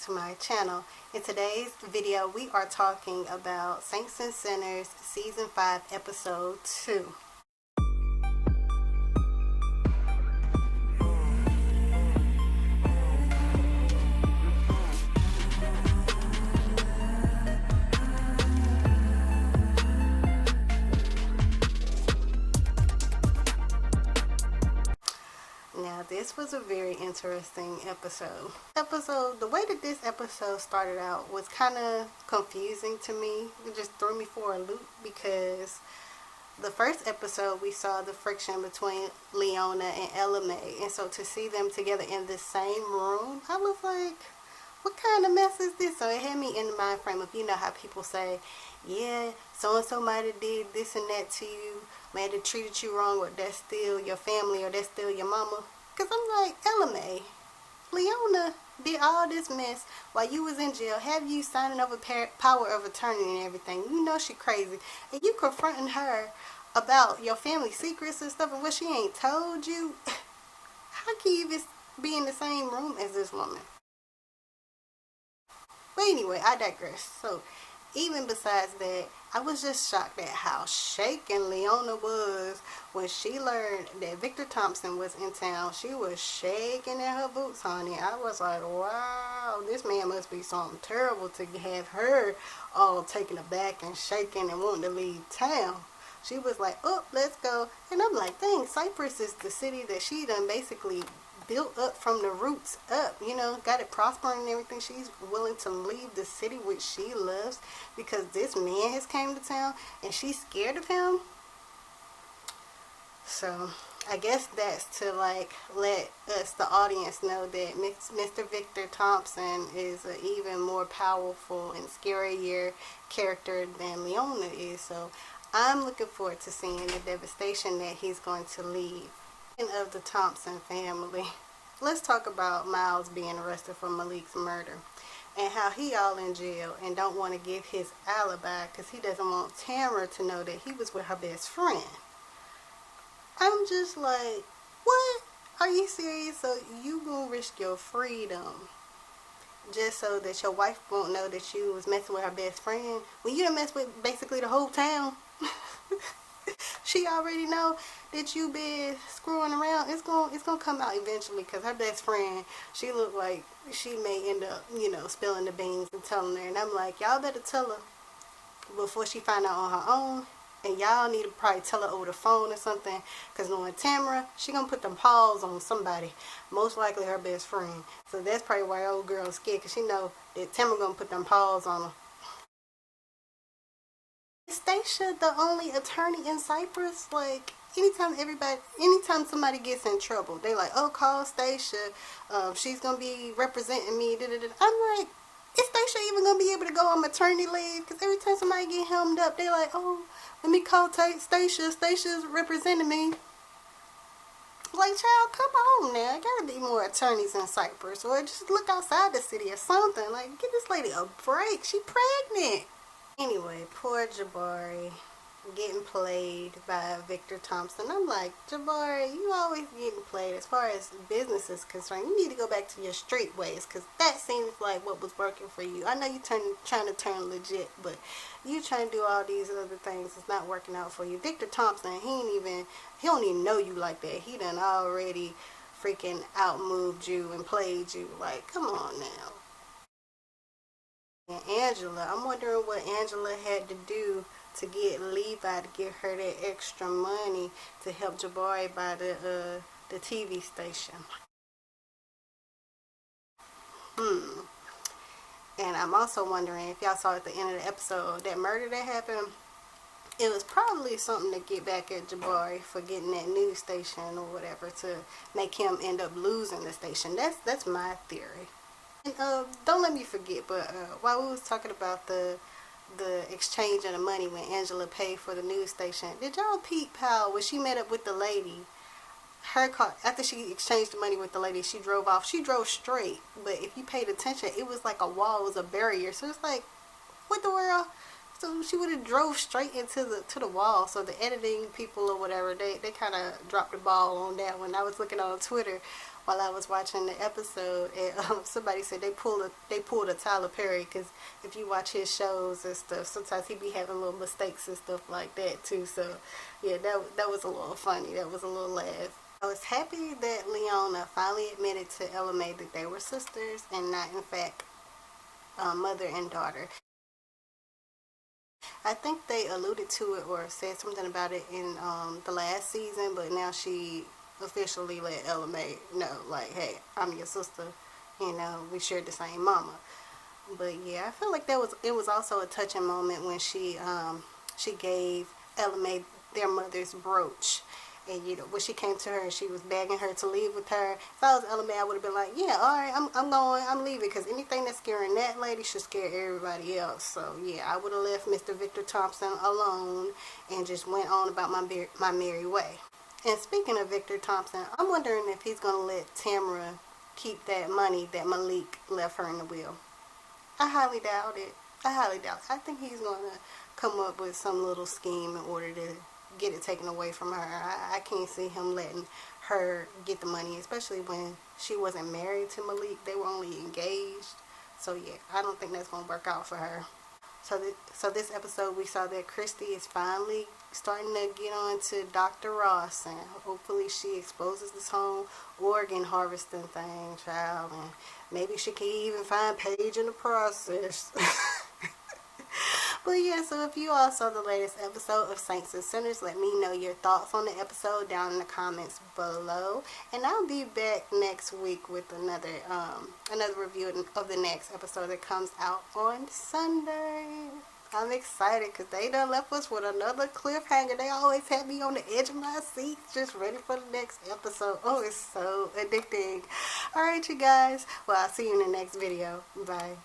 to my channel. In today's video we are talking about Saints and Sinners season 5 episode 2. Now this was a very interesting episode. The way that this episode started out was kind of confusing to me. It just threw me for a loop because the first episode we saw the friction between Leona and Ella Mae, and so to see them together in the same room, I was like, what kind of mess is this? So it had me in the mind frame of, you know how people say, yeah, so-and-so might have did this and that to you, might have treated you wrong, or that's still your family, or that's still your mama. Because I'm like, Ella Mae, Leona did all this mess while you was in jail, have you signing over power of attorney and everything. You know she crazy. And you confronting her about your family secrets and stuff and what she ain't told you. How can you even be in the same room as this woman? But anyway, I digress. So, even besides that, I was just shocked at how shaken Leona was when she learned that Victor Thompson was in town. She was shaking in her boots, honey. I was like, wow, this man must be something terrible to have her all taken aback and shaking and wanting to leave town. She was like, oh, let's go. And I'm like, dang, Cyprus is the city that she done basically built up from the roots up, you know, got it prospering and everything. She's willing to leave the city which she loves because this man has came to town and she's scared of him. So I guess that's to like let us, the audience, know that Mr. Victor Thompson is an even more powerful and scarier character than Leona is. So I'm looking forward to seeing the devastation that he's going to leave of the Thompson family. Let's talk about Miles being arrested for Malik's murder and how he all in jail and don't want to give his alibi because he doesn't want Tamara to know that he was with her best friend. I'm just like, what? Are you serious? So you gonna risk your freedom just so that your wife won't know that you was messing with her best friend when you done mess with basically the whole town? She already know that you been screwing around. It's gonna come out eventually because her best friend, she look like she may end up, you know, spilling the beans and telling her. And I'm like, y'all better tell her before she find out on her own. And y'all need to probably tell her over the phone or something, because knowing Tamara, she gonna put them paws on somebody, most likely her best friend. So that's probably why old girl's scared, because she know that Tamara gonna put them paws on her. Is Stacia the only attorney in Cyprus? Like, anytime somebody gets in trouble, they like, oh, call Stacia, she's gonna be representing me, da-da-da. I'm like, is Stacia even gonna be able to go on maternity leave? Because every time somebody get helmed up, they like, oh, let me call Stacia, Stacia's representing me. Like, child, come on now. Gotta be more attorneys in Cyprus, or just look outside the city or something. Like, give this lady a break. She pregnant. Anyway, poor Jabari getting played by Victor Thompson. I'm like, Jabari, you always getting played. As far as business is concerned, you need to go back to your street ways, because that seems like what was working for you. I know you trying to turn legit, but you trying to do all these other things. It's not working out for you. Victor Thompson, he don't even know you like that. He done already freaking outmoved you and played you. Like, come on now. And Angela, I'm wondering what Angela had to do to get Levi to give her that extra money to help Jabari buy the TV station. And I'm also wondering if y'all saw at the end of the episode that murder that happened. It was probably something to get back at Jabari for getting that news station or whatever, to make him end up losing the station. That's my theory. And don't let me forget, but while we was talking about the exchange of the money when Angela paid for the news station, did y'all peep how when she met up with the lady, her car, after she exchanged the money with the lady, she drove off. She drove straight, but if you paid attention, it was like a wall, it was a barrier. So it's like, what the world? So she would have drove straight into the wall. So the editing people or whatever, they kind of dropped the ball on that when I was looking on Twitter. while I was watching the episode, and somebody said they pulled a Tyler Perry, because if you watch his shows and stuff, sometimes he be having little mistakes and stuff like that too. So yeah, that was a little funny. That was a little laugh. I was happy that Leona finally admitted to Ella May that they were sisters and not, in fact, mother and daughter. I think they alluded to it or said something about it in the last season, but now she officially let Ella May know, like, hey, I'm your sister. You know, we shared the same mama. But yeah, I feel like it was also a touching moment when she gave Ella May their mother's brooch. And you know, when she came to her and she was begging her to leave with her, if I was Ella May, I would have been like, yeah, all right, I'm going, I'm leaving, because anything that's scaring that lady should scare everybody else. So yeah, I would have left Mr. Victor Thompson alone and just went on about my merry way. And speaking of Victor Thompson, I'm wondering if he's gonna let Tamara keep that money that Malik left her in the will. I highly doubt it. I highly doubt it. I think he's gonna come up with some little scheme in order to get it taken away from her. I can't see him letting her get the money, especially when she wasn't married to Malik. They were only engaged. So yeah, I don't think that's gonna work out for her. So this episode we saw that Christy is finally starting to get on to Dr. Ross, and hopefully she exposes this whole organ harvesting thing, child, and maybe she can even find Paige in the process. But yeah, so if you all saw the latest episode of Saints and Sinners, let me know your thoughts on the episode down in the comments below. And I'll be back next week with another review of the next episode that comes out on Sunday. I'm excited because they done left us with another cliffhanger. They always had me on the edge of my seat, just ready for the next episode. Oh, it's so addicting. Alright, you guys. Well, I'll see you in the next video. Bye.